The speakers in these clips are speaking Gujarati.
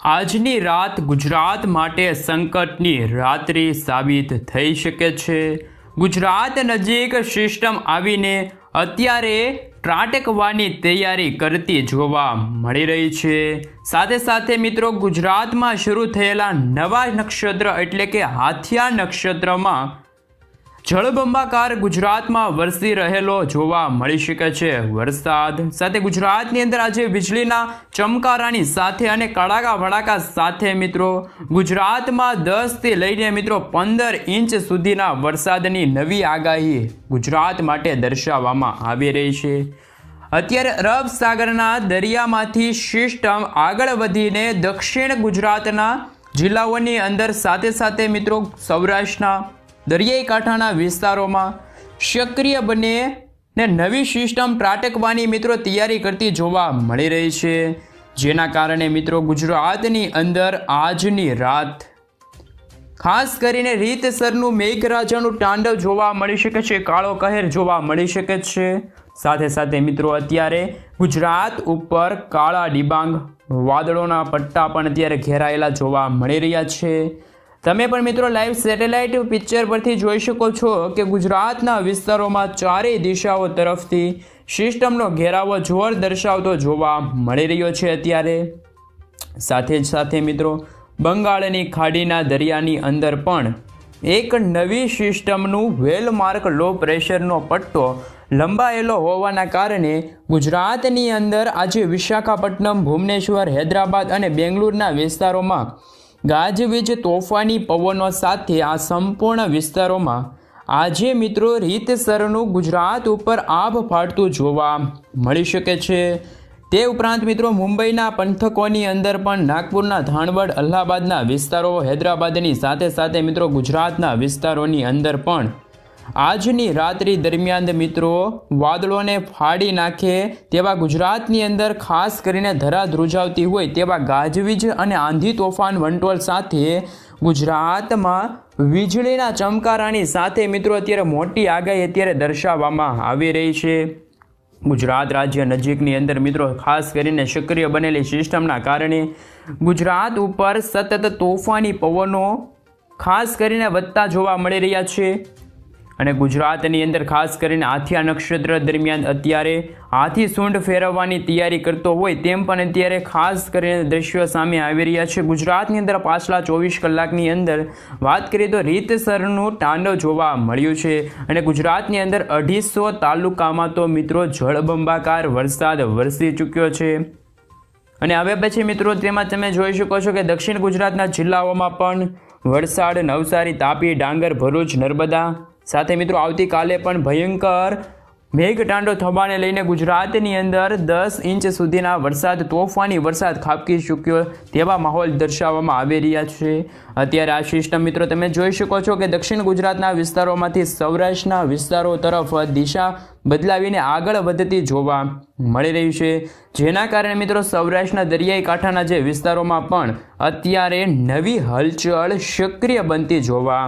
આજની રાત ગુજરાત માટે સંકટની રાત્રિ સાબિત થઈ શકે છે। ગુજરાત નજીક સિસ્ટમ આવીને અત્યારે ત્રાટકવાની તૈયારી કરતી જોવા મળી રહી છે। સાથે સાથે મિત્રો ગુજરાતમાં શરૂ થયેલા નવા નક્ષત્ર એટલે કે હાથિયા નક્ષત્રમાં જળબંબાકાર ગુજરાતમાં વરસી રહેલો જોવા મળી શકે છે વરસાદ સાથે ગુજરાતની અંદર આજે વીજળીના ચમકારાની સાથે અને કડાકા ભડાકા સાથે મિત્રો ગુજરાતમાં 10 થી લઈને મિત્રો 15 ઇંચ સુધીના વરસાદની નવી આગાહી ગુજરાત માટે દર્શાવવામાં આવી રહી છે। અત્યારે અરબ સાગરના દરિયામાંથી સિસ્ટમ આગળ વધીને દક્ષિણ ગુજરાતના જિલ્લાઓની અંદર સાથે સાથે મિત્રો સૌરાષ્ટ્રના દરિયાઈ કાંઠાના વિસ્તારોમાં સક્રિય બને ને નવી સિસ્ટમ ત્રાટકવાની મિત્રો તૈયારી કરતી જોવા મળી રહી છે, જેના કારણે મિત્રો ગુજરાતની અંદર આજની રાત ખાસ કરીને રીતસરનું મેઘરાજાનું તાંડવ જોવા મળી શકે છે, કાળો કહેર જોવા મળી શકે છે। સાથે સાથે મિત્રો અત્યારે ગુજરાત ઉપર કાળા ડિબાંગ વાદળોના પટ્ટા પણ અત્યારે ઘેરાયેલા જોવા મળી રહ્યા છે। તમે પણ મિત્રો લાઈવ સેટેલાઇટ પિક્ચર પરથી જોઈ શકો છો કે ગુજરાતના વિસ્તારોમાં ચારેય દિશાઓ તરફથી સિસ્ટમનો ઘેરાવો જોર દર્શાવતો જોવા મળી રહ્યો છે અત્યારે। સાથે જ સાથે મિત્રો બંગાળની ખાડીના દરિયાની અંદર પણ એક નવી સિસ્ટમનું વેલમાર્ક લો પ્રેશરનો પટ્ટો લંબાયેલો હોવાના કારણે ગુજરાતની અંદર આજે વિશાખાપટ્ટનમ, ભુવનેશ્વર, હૈદરાબાદ અને બેંગ્લોરના વિસ્તારોમાં ગાજવીજ તોફાની પવનો સાથે આ સંપૂર્ણ વિસ્તારોમાં આજે મિત્રો રીતસરનું ગુજરાત ઉપર આભ ફાટતું જોવા મળી શકે છે। તે ઉપરાંત મિત્રો મુંબઈના પંથકોની અંદર પણ નાગપુરના ધાણવડ, અલ્હાબાદના વિસ્તારો, હૈદરાબાદની સાથે સાથે મિત્રો ગુજરાતના વિસ્તારોની અંદર પણ આજની રાત્રિ દરમિયાન મિત્રો વાદળોને ફાડી નાખે તેવા ગુજરાતની અંદર ખાસ કરીને ધરા ધ્રુજાવતી હોય તેવા ગાજવીજ અને આંધી તોફાન વંટોળ સાથે ગુજરાતમાં વીજળીના ચમકારાની સાથે મિત્રો અત્યારે મોટી આગાહી અત્યારે દર્શાવવામાં આવી રહી છે। ગુજરાત રાજ્ય નજીકની અંદર મિત્રો ખાસ કરીને સક્રિય બનેલી સિસ્ટમના કારણે ગુજરાત ઉપર સતત તોફાની પવનો ખાસ કરીને વધતા જોવા મળી રહ્યા છે અને ગુજરાતની અંદર ખાસ કરીને હાથિયા નક્ષત્ર દરમિયાન અત્યારે હાથી સૂંઢ ફેરવવાની તૈયારી કરતો હોય તેમ પણ અત્યારે ખાસ કરીને દ્રશ્યો સામે આવી રહ્યા છે। ગુજરાતની અંદર પાછલા 24 કલાકની અંદર વાત કરીએ તો રીતસરનું તાંડવ જોવા મળ્યું છે અને ગુજરાતની અંદર 250 તાલુકામાં તો મિત્રો જળબંબાકાર વરસાદ વરસી ચૂક્યો છે। અને હવે પછી મિત્રો તેમાં તમે જોઈ શકો છો કે દક્ષિણ ગુજરાતના જિલ્લાઓમાં પણ વલસાડ, નવસારી, તાપી, ડાંગર, ભરૂચ, નર્મદા સાથે મિત્રો આવતીકાલે પણ ભયંકર મેઘતાંડવ થવાને લઈને ગુજરાતની અંદર 10 ઇંચ સુધીના વરસાદ, તોફાની વરસાદ ખાબકી ચૂક્યો તેવા માહોલ દર્શાવવામાં આવી રહ્યા છે। અત્યારે આ સિસ્ટમ મિત્રો તમે જોઈ શકો છો કે દક્ષિણ ગુજરાતના વિસ્તારોમાંથી સૌરાષ્ટ્રના વિસ્તારો તરફ દિશા બદલાવીને આગળ વધતી જોવા મળી રહી છે, જેના કારણે મિત્રો સૌરાષ્ટ્રના દરિયાઈ કાંઠાના જે વિસ્તારોમાં પણ અત્યારે નવી હલચલ સક્રિય બનતી જોવા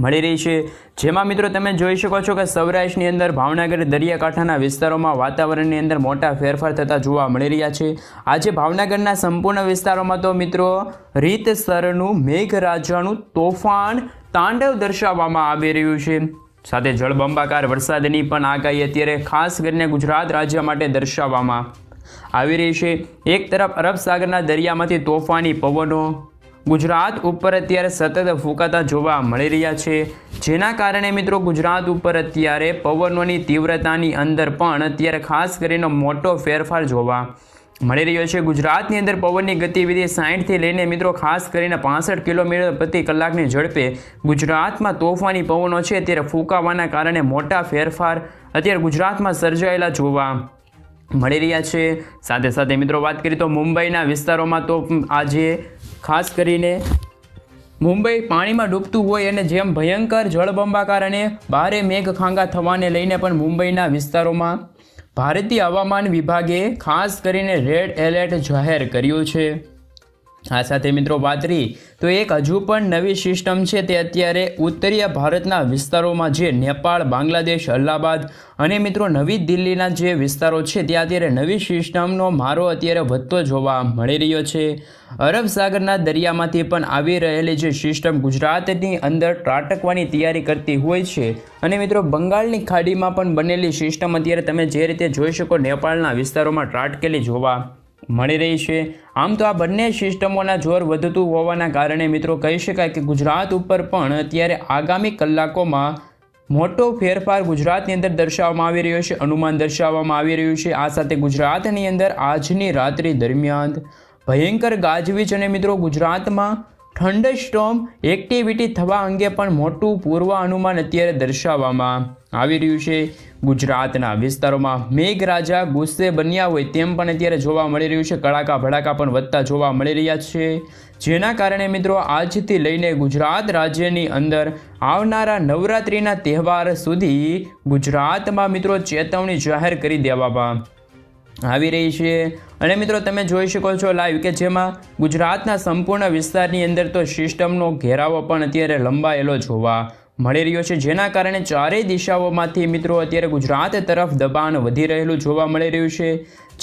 મળી રહી છે। જેમાં મિત્રો તમે જોઈ શકો છો કે સૌરાષ્ટ્રની અંદર ભાવનગર દરિયાકાંઠાના વિસ્તારોમાં વાતાવરણની અંદર મોટા ફેરફાર થતા જોવા મળી રહ્યા છે। આજે ભાવનગરના સંપૂર્ણ વિસ્તારોમાં તો મિત્રો રીતસરનું મેઘરાજાનું તોફાન તાંડવ દર્શાવવામાં આવી રહ્યું છે, સાથે જળબંબાકાર વરસાદની પણ આગાહી અત્યારે ખાસ કરીને ગુજરાત રાજ્ય માટે દર્શાવવામાં આવી રહી છે। એક તરફ અરબ સાગરના દરિયામાંથી તોફાની પવનો ગુજરાત ઉપર અત્યારે સતત ફૂંકાતા જોવા મળી રહ્યા છે, જેના કારણે મિત્રો ગુજરાત ઉપર અત્યારે પવનોની તીવ્રતાની અંદર પણ અત્યારે ખાસ કરીને મોટો ફેરફાર જોવા મળી રહ્યો છે। ગુજરાતની અંદર પવનની ગતિવિધિ 60થી લઈને મિત્રો ખાસ કરીને 65 કિલોમીટર પ્રતિ કલાકની ઝડપે ગુજરાતમાં તોફાની પવનો છે અત્યારે ફૂંકાવાના કારણે મોટા ફેરફાર અત્યારે ગુજરાતમાં સર્જાયેલા જોવા મળી રહ્યા છે। સાથે સાથે મિત્રો વાત કરીએ તો મુંબઈના વિસ્તારોમાં તો આજે ખાસ કરીને મુંબઈ પાણીમાં ડૂબતું હોય અને જેમ ભયંકર જળબંબાકાર અને ભારે મેઘખાંગા થવાને લઈને પણ મુંબઈના વિસ્તારોમાં ભારતીય હવામાન વિભાગે ખાસ કરીને રેડ એલર્ટ જાહેર કર્યું છે આ સાથે મિત્રો વાત રહી તો એક હજુ પણ નવી સિસ્ટમ છે તે અત્યારે ઉત્તરીય ભારતના વિસ્તારોમાં જે નેપાળ, બાંગ્લાદેશ, અલ્હાબાદ અને મિત્રો નવી દિલ્હીના જે વિસ્તારો છે ત્યાં અત્યારે નવી સિસ્ટમનો મારો અત્યારે વધતો જોવા મળી રહ્યો છે. અરબ સાગરના દરિયામાંથી પણ આવી રહેલી જે સિસ્ટમ ગુજરાતની અંદર ત્રાટકવાની તૈયારી કરતી હોય છે અને મિત્રો બંગાળની ખાડીમાં પણ બનેલી સિસ્ટમ અત્યારે તમે જે રીતે જોઈ શકો નેપાળના વિસ્તારોમાં ત્રાટકેલી જોવા મળી રહી છે. આમ તો આ બંને સિસ્ટમોના જોર વધતું હોવાના કારણે મિત્રો કહી શકાય કે ગુજરાત ઉપર પણ અત્યારે આગામી કલાકોમાં મોટો ફેરફાર ગુજરાતની અંદર દર્શાવવામાં આવી રહ્યો છે, અનુમાન દર્શાવવામાં આવી રહ્યું છે. આ સાથે ગુજરાતની અંદર આજની રાત્રિ દરમિયાન ભયંકર ગાજવીજ અને મિત્રો ગુજરાતમાં થંડરસ્ટોર્મ એક્ટિવિટી થવા અંગે પણ મોટું પૂર્વ અનુમાન અત્યારે દર્શાવવામાં આવી રહ્યું છે. ગુજરાતના વિસ્તારોમાં મેઘરાજા ગુસ્સે બન્યા હોય તેમ પણ અત્યારે જોવા મળી રહ્યું છે. કડાકા ભડાકા પણ વધતા જોવા મળી રહ્યા છે, જેના કારણે મિત્રો આજથી લઈને ગુજરાત રાજ્યની અંદર આવનારા નવરાત્રિના તહેવાર સુધી ગુજરાતમાં મિત્રો ચેતવણી જાહેર કરી દેવામાં આવી રહી છે. અને મિત્રો તમે જોઈ શકો છો લાઈવ કે જેમાં ગુજરાતના સંપૂર્ણ વિસ્તારની અંદર તો સિસ્ટમનો ઘેરાવો પણ અત્યારે લંબાયેલો જોવા મળી રહ્યો છે, જેના કારણે ચારેય દિશાઓમાંથી મિત્રો અત્યારે ગુજરાત તરફ દબાણ વધી રહેલું જોવા મળી રહ્યું છે.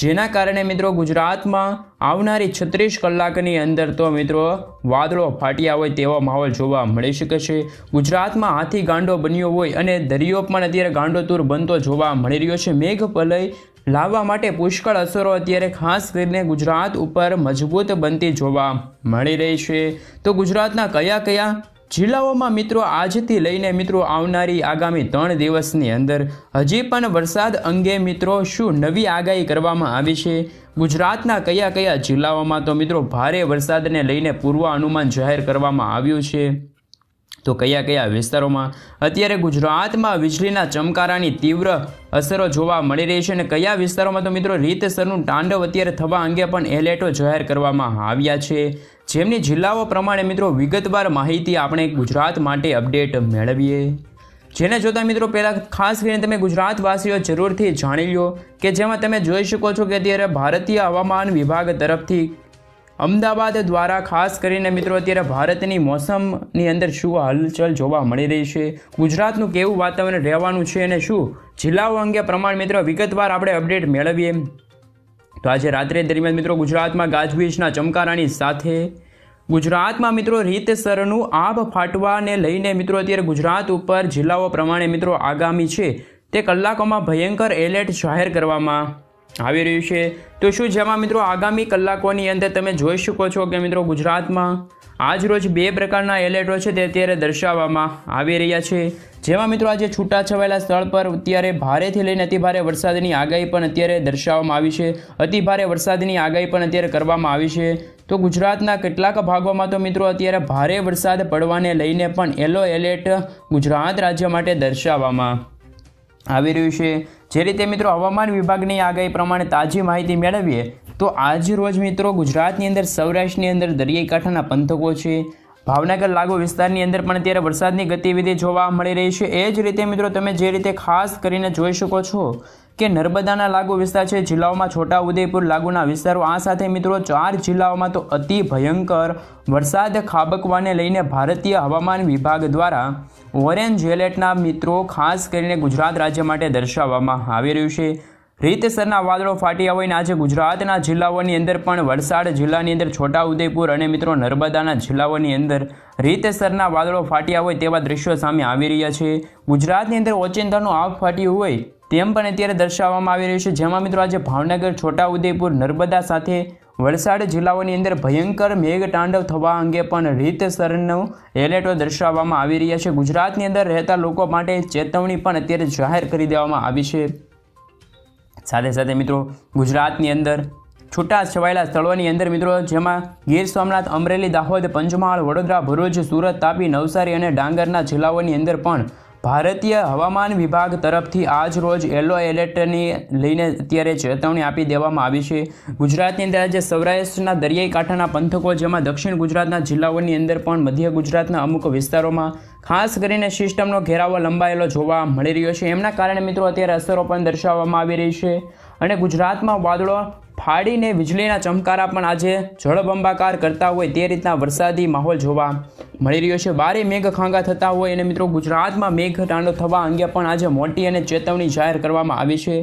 જેના કારણે મિત્રો ગુજરાતમાં આવનારી 36 કલાકની અંદર તો મિત્રો વાદળો ફાટ્યા હોય તેવો માહોલ જોવા મળી શકે છે. ગુજરાતમાં હાથી ગાંડો બન્યો હોય અને દરિયો પણ અત્યારે ગાંડોતુર બનતો જોવા મળી રહ્યો છે. મેઘપલય લાવવા માટે પુષ્કળ અસરો અત્યારે ખાસ કરીને ગુજરાત ઉપર મજબૂત બનતી જોવા મળી રહી છે. તો ગુજરાતના કયા જિલ્લાઓમાં મિત્રો આજથી લઈને મિત્રો આવનારી આગામી 3 દિવસની અંદર હજી પણ વરસાદ અંગે મિત્રો શું નવી આગાહી કરવામાં આવી છે? ગુજરાતના કયા જિલ્લાઓમાં તો મિત્રો ભારે વરસાદને લઈને પૂર્વ અનુમાન જાહેર કરવામાં આવ્યું છે. તો કયા વિસ્તારોમાં અત્યારે ગુજરાતમાં વીજળીના ચમકારાની તીવ્ર અસરો જોવા મળી રહી છે અને કયા વિસ્તારોમાં તો મિત્રો રીતસરનું તાંડવ અત્યારે થવા અંગે પણ એલર્ટો જાહેર કરવામાં આવ્યા છે, જેમની જિલ્લાઓ પ્રમાણે મિત્રો વિગતવાર માહિતી આપણે ગુજરાત માટે અપડેટ મેળવીએ. જેને જોતા મિત્રો પહેલાં ખાસ કરીને તમે ગુજરાતવાસીઓ જરૂરથી જાણી લો કે જેમાં તમે જોઈ શકો છો કે અત્યારે ભારતીય હવામાન વિભાગ તરફથી અમદાવાદ દ્વારા ખાસ કરીને મિત્રો અત્યારે ભારતની મોસમની અંદર શું હલચલ જોવા મળી રહી છે, ગુજરાતનું કેવું વાતાવરણ રહેવાનું છે અને શું જિલ્લાઓ અંગે પ્રમાણ મિત્રો વિગતવાર આપણે અપડેટ મેળવીએ. તો આજે રાત્રે દરમિયાન મિત્રો ગુજરાતમાં ગાજવીજના ચમકારાની સાથે ગુજરાતમાં મિત્રો રીતસરનું આભ ફાટવાને લઈને મિત્રો અત્યારે ગુજરાત ઉપર જિલ્લાઓ પ્રમાણે મિત્રો આગામી છે તે કલાકોમાં ભયંકર એલર્ટ જાહેર કરવામાં આવી રહ્યું છે. તો શું જેમાં મિત્રો આગામી કલાકોની અંદર તમે જોઈ શકો છો કે મિત્રો ગુજરાતમાં આજ રોજ 2 પ્રકારના એલર્ટો છે તે અત્યારે દર્શાવવામાં આવી રહ્યા છે, જેમાં મિત્રો આજે છૂટાછવાયેલા સ્થળ પર અત્યારે ભારેથી લઈને અતિભારે વરસાદની આગાહી પણ અત્યારે દર્શાવવામાં આવી છે. અતિભારે વરસાદની આગાહી પણ અત્યારે કરવામાં આવી છે. તો ગુજરાતના કેટલાક ભાગોમાં તો મિત્રો અત્યારે ભારે વરસાદ પડવાને લઈને પણ યલો એલર્ટ ગુજરાત રાજ્ય માટે દર્શાવવામાં આવી રહ્યું છે. જે રીતે મિત્રો હવામાન વિભાગની આગાહી પ્રમાણે તાજી માહિતી મેળવીએ તો આજ રોજ મિત્રો ગુજરાતની અંદર સૌરાષ્ટ્રની અંદર દરિયાઈ કાંઠાના પંથકો છે, ભાવનગર લાગુ વિસ્તારની અંદર પણ અત્યારે વરસાદની ગતિવિધિ જોવા મળી રહી છે. એ જ રીતે મિત્રો તમે જે રીતે ખાસ કરીને જોઈ શકો છો કે નર્મદાના લાગુ વિસ્તાર છે, જિલ્લાઓમાં છોટા ઉદેપુર લાગુના વિસ્તારો, આ સાથે મિત્રો 4 જિલ્લાઓમાં તો અતિ ભયંકર વરસાદ ખાબકવાને લઈને ભારતીય હવામાન વિભાગ દ્વારા ઓરેન્જ એલર્ટના મિત્રો ખાસ કરીને ગુજરાત રાજ્ય માટે દર્શાવવામાં આવી રહ્યું છે. રીતસરના વાદળો ફાટ્યા હોય ને આજે ગુજરાતના જિલ્લાઓની અંદર પણ વલસાડ જિલ્લાની અંદર છોટા ઉદેપુર અને મિત્રો નર્મદાના જિલ્લાઓની અંદર રીતસરના વાદળો ફાટ્યા હોય તેવા દ્રશ્યો સામે આવી રહ્યા છે. ગુજરાતની અંદર ઓચિંતાનું આગ ફાટ્યું હોય તેમ પણ અત્યારે દર્શાવવામાં આવી રહ્યું છે, જેમાં મિત્રો આજે ભાવનગર, છોટા ઉદેપુર, નર્મદા સાથે વલસાડ જિલ્લાઓની અંદર ભયંકર મેઘતાંડવ થવા અંગે પણ રીતસરનું એલર્ટો દર્શાવવામાં આવી રહ્યા છે. ગુજરાતની અંદર રહેતા લોકો માટે ચેતવણી પણ અત્યારે જાહેર કરી દેવામાં આવી છે. સાથે સાથે મિત્રો ગુજરાતની અંદર છૂટા છવાયેલા સ્થળોની અંદર મિત્રો જેમાં ગીર સોમનાથ, અમરેલી, દાહોદ, પંચમહાલ, વડોદરા, ભરૂચ, સુરત, તાપી, નવસારી અને ડાંગરના જિલ્લાઓની અંદર પણ ભારતીય હવામાન વિભાગ તરફથી આજ રોજ યલો એલર્ટની લઈને અત્યારે ચેતવણી આપી દેવામાં આવી છે. ગુજરાતની અંદર આજે સૌરાષ્ટ્રના દરિયાઈ કાંઠાના પંથકો, જેમાં દક્ષિણ ગુજરાતના જિલ્લાઓની અંદર પણ મધ્ય ગુજરાતના અમુક વિસ્તારોમાં ખાસ કરીને સિસ્ટમનો ઘેરાવો લંબાયેલો જોવા મળી રહ્યો છે. એમના કારણે મિત્રો અત્યારે અસરો પણ દર્શાવવામાં આવી રહી છે અને ગુજરાતમાં વાદળો ફાડીને વીજળીના ચમકારા પણ આજે જળબંબાકાર કરતા હોય તે રીતના વરસાદી માહોલ જોવા મળી રહ્યો છે. ભારે મેઘખાંગા થતા હોય અને મિત્રો ગુજરાતમાં મેઘતાંડવ થવા અંગે પણ આજે મોટી અને ચેતવણી જાહેર કરવામાં આવી છે.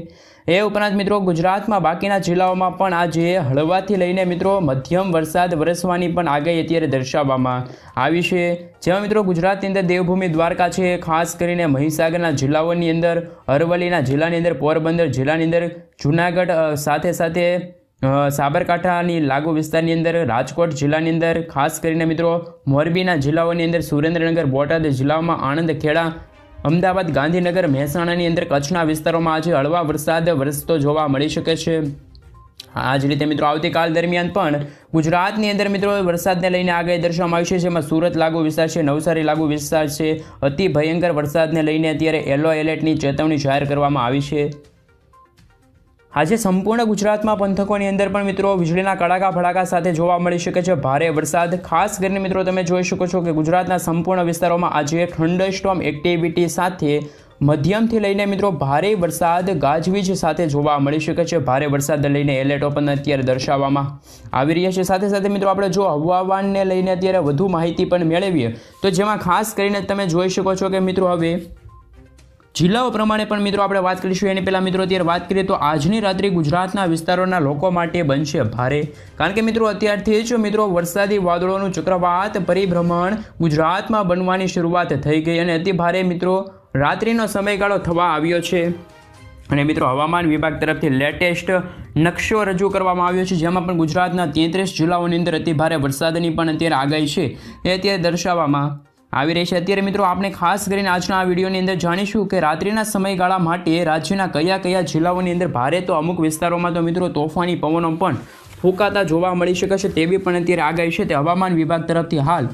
એ ઉપરાંત મિત્રો ગુજરાતમાં બાકીના જિલ્લાઓમાં પણ આજે હળવાથી લઈને મિત્રો મધ્યમ વરસાદ વરસવાની પણ આગાહી અત્યારે દર્શાવવામાં આવી છે. જેમાં મિત્રો ગુજરાતની અંદર દેવભૂમિ દ્વારકા છે, ખાસ કરીને મહીસાગરના જિલ્લાઓની અંદર, અરવલ્લીના જિલ્લાની અંદર, પોરબંદર જિલ્લાની અંદર, જૂનાગઢ સાથે સાથે સાબરકાંઠાની લાગુ વિસ્તારની અંદર, રાજકોટ જિલ્લાની અંદર, ખાસ કરીને મિત્રો મોરબીના જિલ્લાઓની અંદર, સુરેન્દ્રનગર, બોટાદ જિલ્લાઓમાં, આણંદ, ખેડા, અમદાવાદ, ગાંધીનગર, મહેસાણાની અંદર, કચ્છના વિસ્તારોમાં આજે હળવા વરસાદ વરસતો જોવા મળી શકે છે. આ જ રીતે મિત્રો આવતીકાલ દરમિયાન પણ ગુજરાતની અંદર મિત્રો વરસાદને લઈને આગાહી દર્શાવવામાં આવી છે. જેમાં સુરત લાગુ વિસ્તાર છે, નવસારી લાગુ વિસ્તાર છે, અતિ ભયંકર વરસાદને લઈને અત્યારે યલો એલર્ટની ચેતવણી જાહેર કરવામાં આવી છે. આજે સંપૂર્ણ ગુજરાતમાં પંથકોની અંદર પણ મિત્રો વીજળીના કડાકા ભડાકા સાથે જોવા મળી શકે છે ભારે વરસાદ. ખાસ કરીને મિત્રો તમે જોઈ શકો છો કે ગુજરાતના સંપૂર્ણ વિસ્તારોમાં આજે થંડરસ્ટોર્મ એક્ટિવિટી સાથે મધ્યમથી લઈને મિત્રો ભારે વરસાદ ગાજવીજ સાથે જોવા મળી શકે છે. ભારે વરસાદને લઈને એલર્ટો પણ અત્યારે દર્શાવવામાં આવી રહ્યા છે. સાથે સાથે મિત્રો આપણે જો હવામાનને લઈને અત્યારે વધુ માહિતી પણ મેળવીએ તો જેમાં ખાસ કરીને તમે જોઈ શકો છો કે મિત્રો હવે જિલ્લાઓ પ્રમાણે પણ મિત્રો આપણે વાત કરીશું. એની પહેલાં મિત્રો અત્યારે વાત કરીએ તો આજની રાત્રે ગુજરાતના વિસ્તારોના લોકો માટે બનશે ભારે, કારણ કે મિત્રો અત્યારથી જ મિત્રો વરસાદી વાદળોનું ચક્રવાત પરિભ્રમણ ગુજરાતમાં બનવાની શરૂઆત થઈ ગઈ અને અતિ ભારે મિત્રો રાત્રિનો સમયગાળો થવા આવ્યો છે. અને મિત્રો હવામાન વિભાગ તરફથી લેટેસ્ટ નકશો રજૂ કરવામાં આવ્યો છે, જેમાં પણ ગુજરાતના 33 જિલ્લાઓની અંદર અતિ ભારે વરસાદની પણ અત્યારે આગાહી છે એ અત્યારે દર્શાવવામાં આવી રહી છે. અત્યારે મિત્રો આપણે ખાસ કરીને આજના આ વિડીયોની અંદર જાણીશું કે રાત્રિના સમયગાળા માટે રાજ્યના કયા કયા જિલ્લાઓની અંદર ભારે તો અમુક વિસ્તારોમાં તો મિત્રો તોફાની પવનો પણ ફૂંકાતા જોવા મળી શકે છે તેવી પણ અત્યારે આગાહી છે તે હવામાન વિભાગ તરફથી હાલ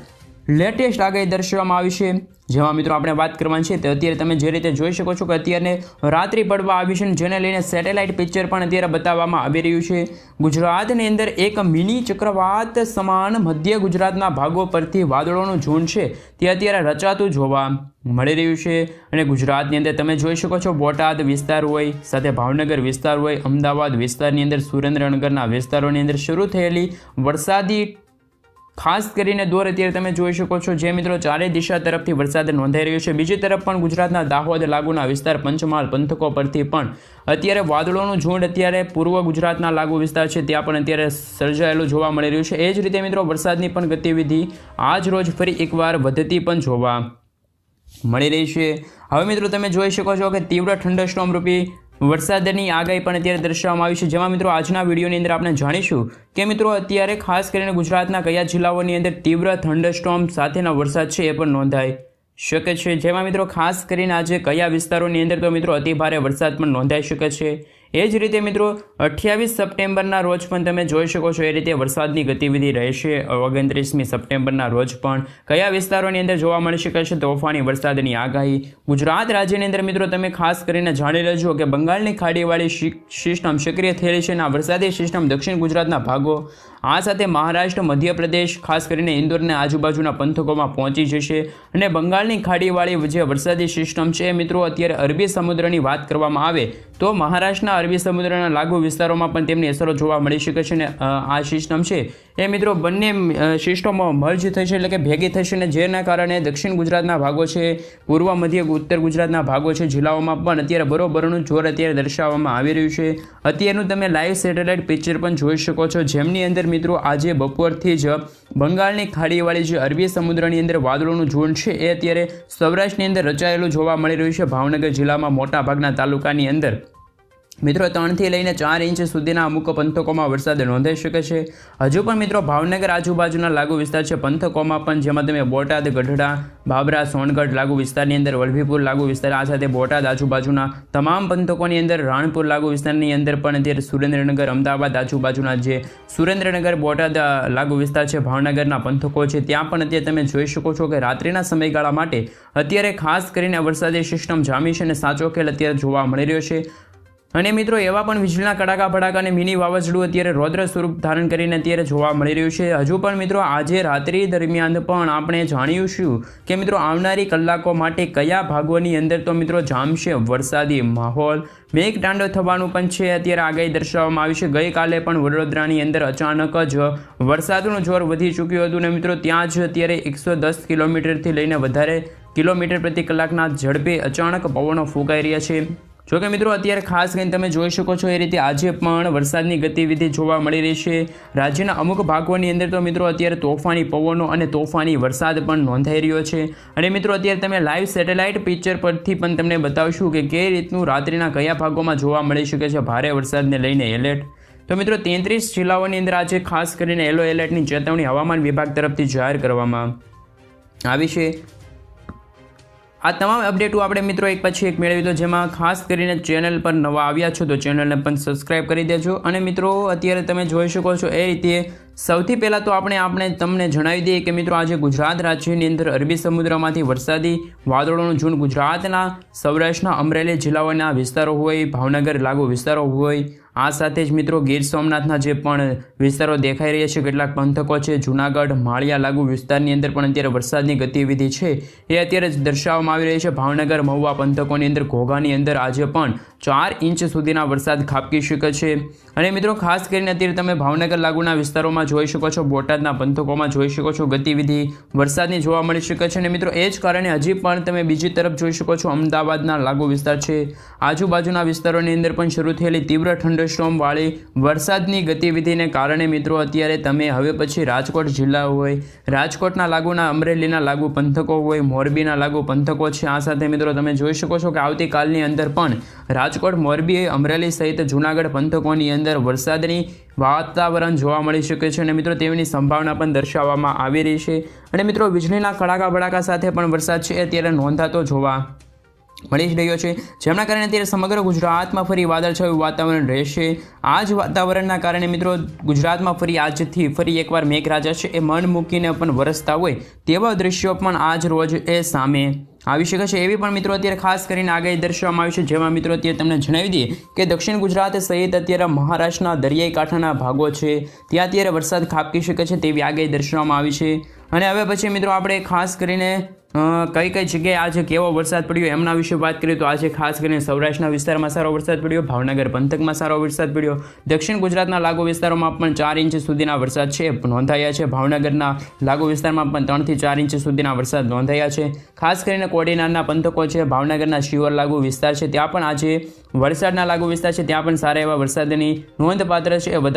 લેટેસ્ટ આગાહી દર્શાવવામાં આવી છે. જેમાં મિત્રો આપણે વાત કરવાની છે તો અત્યારે તમે જે રીતે જોઈ શકો છો કે અત્યારે રાત્રિ પડવા આવી છે, જેને લઈને સેટેલાઇટ પિક્ચર પણ અત્યારે બતાવવામાં આવી રહ્યું છે. ગુજરાતની અંદર એક મિની ચક્રવાત સમાન મધ્ય ગુજરાતના ભાગો પરથી વાદળોનું ઝુંડ છે તે અત્યારે રચાતું જોવા મળી રહ્યું છે. અને ગુજરાતની અંદર તમે જોઈ શકો છો બોટાદ વિસ્તાર હોય, સાથે ભાવનગર વિસ્તાર હોય, અમદાવાદ વિસ્તારની અંદર, સુરેન્દ્રનગરના વિસ્તારોની અંદર શરૂ થયેલી વરસાદી ખાસ કરીને દોર અત્યારે તમે જોઈ શકો છો જે મિત્રો ચારે દિશા તરફથી વરસાદ નોંધાઈ રહ્યો છે. બીજી તરફ પણ ગુજરાતના દાહોદ લાગુના વિસ્તાર, પંચમહાલ પંથકો પરથી પણ અત્યારે વાદળોનું ઝુંડ અત્યારે પૂર્વ ગુજરાતના લાગુ વિસ્તાર છે ત્યાં પણ અત્યારે સર્જાયેલું જોવા મળી રહ્યું છે. એ જ રીતે મિત્રો વરસાદની પણ ગતિવિધિ આજ રોજ ફરી એકવાર વધતી પણ જોવા મળી રહી છે. હવે મિત્રો તમે જોઈ શકો છો કે તીવ્ર થંડરસ્ટોર્મ રૂપી વરસાદની આગાહી પણ અત્યારે દર્શાવવામાં આવી છે. જેમાં મિત્રો આજના વિડીયોની અંદર આપણે જાણીશું કે મિત્રો અત્યારે ખાસ કરીને ગુજરાતના કયા જિલ્લાઓની અંદર તીવ્ર થંડરસ્ટોર્મ સાથેનો વરસાદ છે એ પણ નોંધાઈ શકે છે. જેમાં મિત્રો ખાસ કરીને આજે કયા વિસ્તારોની અંદર તો મિત્રો અતિભારે વરસાદ પણ નોંધાઈ શકે છે. એ જ રીતે મિત્રો 28 સપ્ટેમ્બરના રોજ પણ તમે જોઈ શકો છો એ રીતે વરસાદની ગતિવિધિ રહેશે. 29મી સપ્ટેમ્બરના રોજ પણ કયા વિસ્તારોની અંદર જોવા મળી શકે છે તોફાની વરસાદની આગાહી. ગુજરાત રાજ્યની અંદર મિત્રો તમે ખાસ કરીને જાણી લેજો કે બંગાળની ખાડીવાળી સિસ્ટમ સક્રિય થયેલી છે અને આ વરસાદી સિસ્ટમ દક્ષિણ ગુજરાતના ભાગો, આ સાથે મહારાષ્ટ્ર, મધ્યપ્રદેશ, ખાસ કરીને ઇન્દોરને આજુબાજુના પંથકોમાં પહોંચી જશે. અને બંગાળની ખાડીવાળી જે વરસાદી સિસ્ટમ છે મિત્રો અત્યારે અરબી સમુદ્રની વાત કરવામાં આવે તો મહારાષ્ટ્રના અરબી સમુદ્રના લાગુ વિસ્તારોમાં પણ તેમની અસરો જોવા મળી શકે છે. અને આ સિસ્ટમ છે એ મિત્રો બંને સિસ્ટમો મર્જ થશે એટલે કે ભેગી થશે ને જેના કારણે દક્ષિણ ગુજરાતના ભાગો છે, પૂર્વ મધ્ય ઉત્તર ગુજરાતના ભાગો છે, જિલ્લાઓમાં પણ અત્યારે બરોબરનું જોર અત્યારે દર્શાવવામાં આવી રહ્યું છે. અત્યારનું તમે લાઈવ સેટેલાઇટ પિક્ચર પણ જોઈ શકો છો જેમની અંદર મિત્રો આજે બપોરથી જ બંગાળની ખાડીવાળી જે અરબી સમુદ્રની અંદર વાદળોનું ઝુંડ છે એ અત્યારે સૌરાષ્ટ્રની અંદર રચાયેલું જોવા મળી રહ્યું છે. ભાવનગર જિલ્લામાં મોટા ભાગના તાલુકાની અંદર મિત્રો 3 થી લઈને 4 ઇંચ સુધીના અમુક પંથકોમાં વરસાદ નોંધાઈ શકે છે. હજુ પણ મિત્રો ભાવનગર આજુબાજુના લાગુ વિસ્તાર છે પંથકોમાં પણ, જેમાં તમે બોટાદ, ગઢડા, બાબરા, સોનગઢ લાગુ વિસ્તારની અંદર, વલભીપુર લાગુ વિસ્તાર, આ સાથે બોટાદ આજુબાજુના તમામ પંથકોની અંદર, રાણપુર લાગુ વિસ્તારની અંદર પણ અત્યારે સુરેન્દ્રનગર, અમદાવાદ આજુબાજુના જે સુરેન્દ્રનગર, બોટાદ લાગુ વિસ્તાર છે, ભાવનગરના પંથકો છે ત્યાં પણ અત્યારે તમે જોઈ શકો છો કે રાત્રિના સમયગાળા માટે અત્યારે ખાસ કરીને વરસાદી સિસ્ટમ જામી છે અને સાચો ખેલ અત્યારે જોવા મળી રહ્યો છે. અને મિત્રો એવા પણ વીજળીના કડાકા ભડાકા અને મિની વાવાઝોડું અત્યારે રૌદ્ર સ્વરૂપ ધારણ કરીને અત્યારે જોવા મળી રહ્યું છે. હજુ પણ મિત્રો આજે રાત્રિ દરમિયાન પણ આપણે જાણીશું કે મિત્રો આવનારી કલાકો માટે કયા ભાગોની અંદર તો મિત્રો જામશે વરસાદી માહોલ. મેઘતાંડવ થવાનું પણ છે અત્યારે આગાહી દર્શાવવામાં આવી છે. ગઈકાલે પણ વડોદરાની અંદર અચાનક જ વરસાદનું જોર વધી ચૂક્યું હતું ને મિત્રો ત્યાં જ અત્યારે 110 કિલોમીટરથી લઈને વધારે કિલોમીટર પ્રતિ કલાકના ઝડપે અચાનક પવનો ફૂંકાઈ રહ્યા છે. જોકે મિત્રો અત્યારે ખાસ કરીને તમે જોઈ શકો છો એ રીતે આજે પણ વરસાદની ગતિવિધિ જોવા મળી રહી છે. રાજ્યના અમુક ભાગોની અંદર તો મિત્રો અત્યારે તોફાની પવનો અને તોફાની વરસાદ પણ નોંધાઈ રહ્યો છે. અને મિત્રો અત્યારે તમે લાઈવ સેટેલાઇટ પિક્ચર પરથી પણ તમને બતાવશું કે કઈ રીતનું રાત્રિના કયા ભાગોમાં જોવા મળી શકે છે ભારે વરસાદને લઈને એલર્ટ. તો મિત્રો 33 જિલ્લાઓની અંદર આજે ખાસ કરીને યલો એલર્ટની ચેતવણી હવામાન વિભાગ તરફથી જાહેર કરવામાં આવી છે. આ તમામ અપડેટો આપણે મિત્રો એક પછી એક મેળવી દો, જેમાં ખાસ કરીને ચેનલ પર નવા આવ્યા છો તો ચેનલને પણ સબસ્ક્રાઈબ કરી દેજો. અને મિત્રો અત્યારે તમે જોઈ શકો છો એ રીતે સૌથી પહેલાં તો આપણે તમને જણાવી દઈએ કે મિત્રો આજે ગુજરાત રાજ્યની અંદર અરબી સમુદ્રમાંથી વરસાદી વાદળોનું ઝુંડ ગુજરાતના સૌરાષ્ટ્રના અમરેલી જિલ્લાઓના વિસ્તારો હોય, ભાવનગર લાગુ વિસ્તારો હોય, આ સાથે જ મિત્રો ગીર સોમનાથના જે પણ વિસ્તારો દેખાઈ રહ્યા છે, કેટલાક પંથકો છે, જૂનાગઢ માળિયા લાગુ વિસ્તારની અંદર પણ અત્યારે વરસાદની ગતિવિધિ છે એ અત્યારે જ દર્શાવવામાં આવી રહી છે. ભાવનગર મહુવા પંથકોની અંદર ઘોઘાની અંદર આજે પણ 4 ઇંચ સુધીના વરસાદ ખાબકી શકે છે. અને મિત્રો ખાસ કરીને અત્યારે તમે ભાવનગર લાગુના વિસ્તારોમાં જોઈ શકો છો, બોટાદના પંથકોમાં જોઈ શકો છો ગતિવિધિ વરસાદની જોવા મળી શકે છે. અને મિત્રો એ જ કારણે હજી પણ તમે બીજી તરફ જોઈ શકો છો, અમદાવાદના લાગુ વિસ્તાર છે, આજુબાજુના વિસ્તારોની અંદર પણ શરૂ થયેલી તીવ્ર થંડરસ્ટોર્મ વાળી વરસાદની ગતિવિધિને કારણે મિત્રો અત્યારે તમે હવે પછી રાજકોટ જિલ્લા હોય, રાજકોટના લાગુના અમરેલીના લાગુ પંથકો હોય, મોરબીના લાગુ પંથકો છે, આ સાથે મિત્રો તમે જોઈ શકો છો કે આવતીકાલની અંદર પણ રાજકોટ, મોરબી, અમરેલી સહિત જૂનાગઢ પંથકોની અંદર વરસાદની વાતાવરણ જોવા મળી શકે છે. અને મિત્રો તેની સંભાવના પણ દર્શાવવામાં આવી રહી છે. અને મિત્રો વીજળીના કડાકા ભડાકા સાથે પણ વરસાદ છે અત્યારે નોંધાતો જોવા મળી જ રહ્યો છે, જેમના કારણે અત્યારે સમગ્ર ગુજરાતમાં ફરી વાદળછાયું વાતાવરણ રહેશે. આ જ વાતાવરણના કારણે મિત્રો ગુજરાતમાં ફરી આજથી ફરી એકવાર મેઘરાજા છે એ મન મૂકીને પણ વરસતા હોય તેવા દ્રશ્યો પણ આજ રોજ એ સામે આવી શકે છે. એવી પણ મિત્રો અત્યારે ખાસ કરીને આગાહી દર્શાવવામાં આવી છે, જેમાં મિત્રો અત્યારે તમને જણાવી દઈએ કે દક્ષિણ ગુજરાત સહિત અત્યારે મહારાષ્ટ્રના દરિયાઈ કાંઠાના ભાગો છે ત્યાં અત્યારે વરસાદ ખાબકી શકે છે તેવી આગાહી દર્શાવવામાં આવી છે. અને હવે પછી મિત્રો આપણે ખાસ કરીને કઈ કઈ જગ્યાએ આજે કેવો વરસાદ પડ્યો એમના વિશે વાત કરીએ તો આજે ખાસ કરીને સૌરાષ્ટ્રના વિસ્તારમાં સારો વરસાદ પડ્યો, ભાવનગર પંથકમાં સારો વરસાદ પડ્યો, દક્ષિણ ગુજરાતના લાગુ વિસ્તારોમાં પણ 4 ઇંચ સુધીના વરસાદ છે નોંધાયા છે, ભાવનગરના લાગુ વિસ્તારમાં પણ 3 થી 4 ઇંચ સુધીના વરસાદ નોંધાયા છે. ખાસ કરીને કોડીનારના પંથકો છે, ભાવનગરના શિવર લાગુ વિસ્તાર છે, ત્યાં પણ આજે વરસાદના લાગુ વિસ્તાર છે ત્યાં પણ સારા એવા વરસાદની નોંધપાત્ર છે